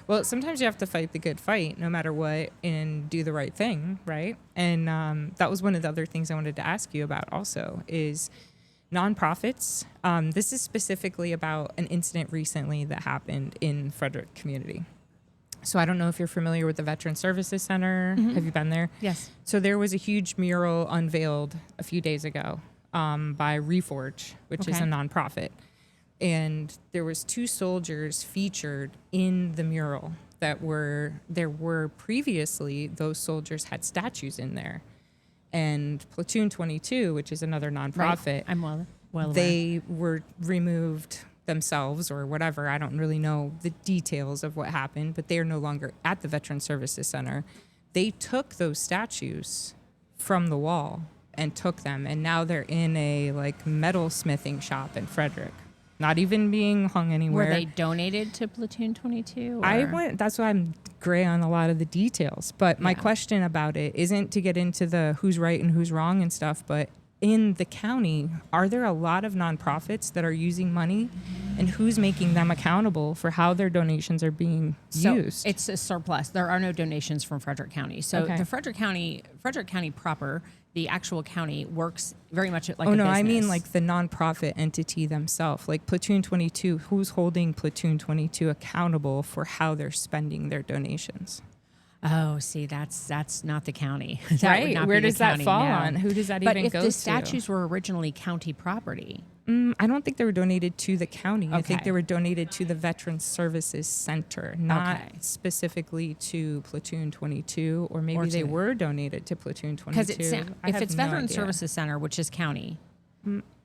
Well, sometimes you have to fight the good fight no matter what and do the right thing, right? And that was one of the other things I wanted to ask you about also is nonprofits. This is specifically about an incident recently that happened in Frederick community. So I don't know if you're familiar with the Veteran Services Center. Mm-hmm. Have you been there? Yes. So there was a huge mural unveiled a few days ago by Reforge, which is a nonprofit. And there was 2 soldiers featured in the mural there were previously, those soldiers had statues in there. And Platoon 22, which is another nonprofit, right. I'm well aware. They were removed themselves or whatever. I don't really know the details of what happened, but they are no longer at the Veteran Services Center. They took those statues from the wall and took them, and now they're in a metal smithing shop in Frederick. Not even being hung anywhere. Were they donated to Platoon 22? That's why I'm gray on a lot of the details. But my question about it isn't to get into the who's right and who's wrong and stuff, but in the county, are there a lot of nonprofits that are using money, and who's making them accountable for how their donations are being used? It's a surplus. There are no donations from Frederick County. So the Frederick County proper, the actual county, works very much like a business. I mean like the nonprofit entity themselves, like Platoon 22. Who's holding Platoon 22 accountable for how they're spending their donations? Oh, see, that's not the county. Right? Where does that fall on? Who does that even go to? But if the statues were originally county property... I don't think they were donated to the county. I think they were donated to the Veteran Services Center, not specifically to Platoon 22, or maybe they were donated to Platoon 22. Because if it's Veteran Services Center, which is county...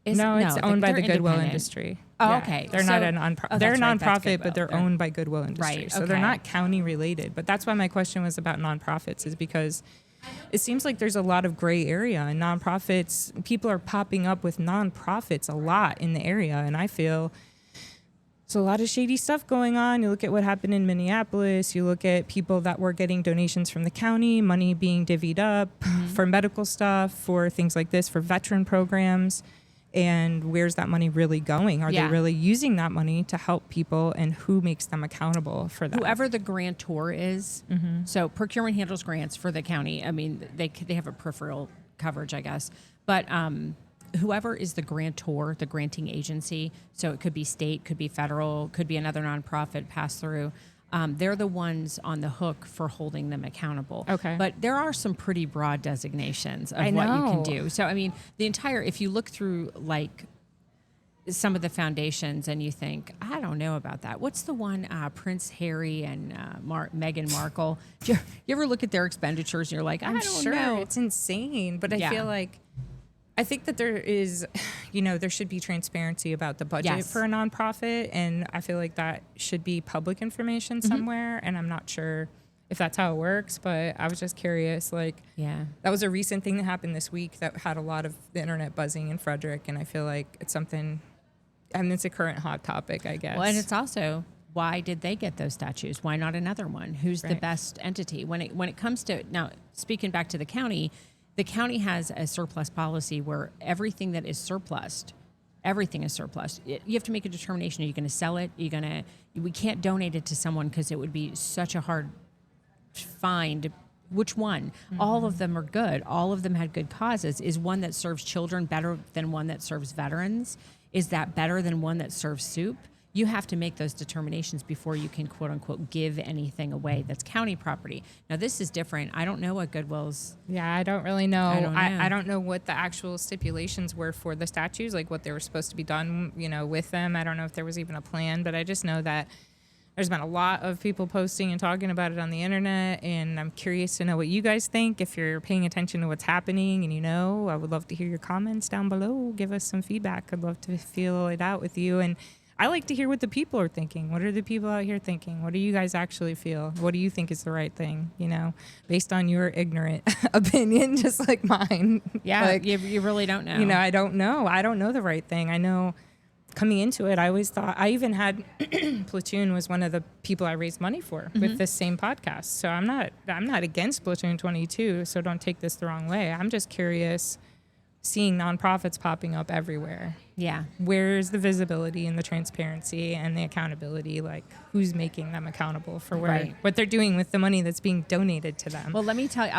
it's owned by the Goodwill Industry. Oh, okay. They're not a nonprofit. They're a nonprofit, but they're owned by Goodwill Industry. Right, so they're not county related. But that's why my question was about nonprofits, is because it seems like there's a lot of gray area, and nonprofits, people are popping up with nonprofits a lot in the area, and I feel there's a lot of shady stuff going on. You look at what happened in Minneapolis, you look at people that were getting donations from the county, money being divvied up for medical stuff, for things like this, for veteran programs. And where's that money really going? Are they really using that money to help people, and who makes them accountable for that? Whoever the grantor is. So procurement handles grants for the county. I mean, they have a peripheral coverage, I guess. But whoever is the grantor, the granting agency, so it could be state, could be federal, could be another nonprofit pass through. They're the ones on the hook for holding them accountable. Okay. But there are some pretty broad designations of what you can do. So, I mean, if you look through some of the foundations and you think, I don't know about that. What's the one, Prince Harry and Meghan Markle? Do you ever look at their expenditures and you're like, I don't know. It's insane. But I feel like, I think that there is, there should be transparency about the budget for a nonprofit, and I feel like that should be public information somewhere, and I'm not sure if that's how it works, but I was just curious, that was a recent thing that happened this week that had a lot of the internet buzzing in Frederick, and I feel like it's something, it's a current hot topic, I guess. Well, and it's also, why did they get those statues? Why not another one? Who's the best entity? When it comes to, now, speaking back to the county has a surplus policy where everything that is surplused, everything is surplus. You have to make a determination. Are you going to sell it? We can't donate it to someone because it would be such a hard find. Which one? All of them are good. All of them had good causes. Is one that serves children better than one that serves veterans? Is that better than one that serves soup? You have to make those determinations before you can, quote unquote, give anything away that's county property. Now, this is different. I don't know what Goodwill's. Yeah, I don't really know. I don't know what the actual stipulations were for the statues, like what they were supposed to be done, with them. I don't know if there was even a plan, but I just know that there's been a lot of people posting and talking about it on the internet, and I'm curious to know what you guys think. If you're paying attention to what's happening and I would love to hear your comments down below. Give us some feedback. I'd love to feel it out with you. And I like to hear what the people are thinking. What are the people out here thinking? What do you guys actually feel? What do you think is the right thing, based on your ignorant opinion, just like mine? Yeah, you really don't know. I don't know. I don't know the right thing. I know coming into it, I always thought, I even had Platoon was one of the people I raised money for with this same podcast. So I'm not against Platoon 22, so don't take this the wrong way. I'm just curious, seeing nonprofits popping up everywhere. Yeah. Where's the visibility and the transparency and the accountability? Like, who's making them accountable for what they're doing with the money that's being donated to them? Well, let me tell you,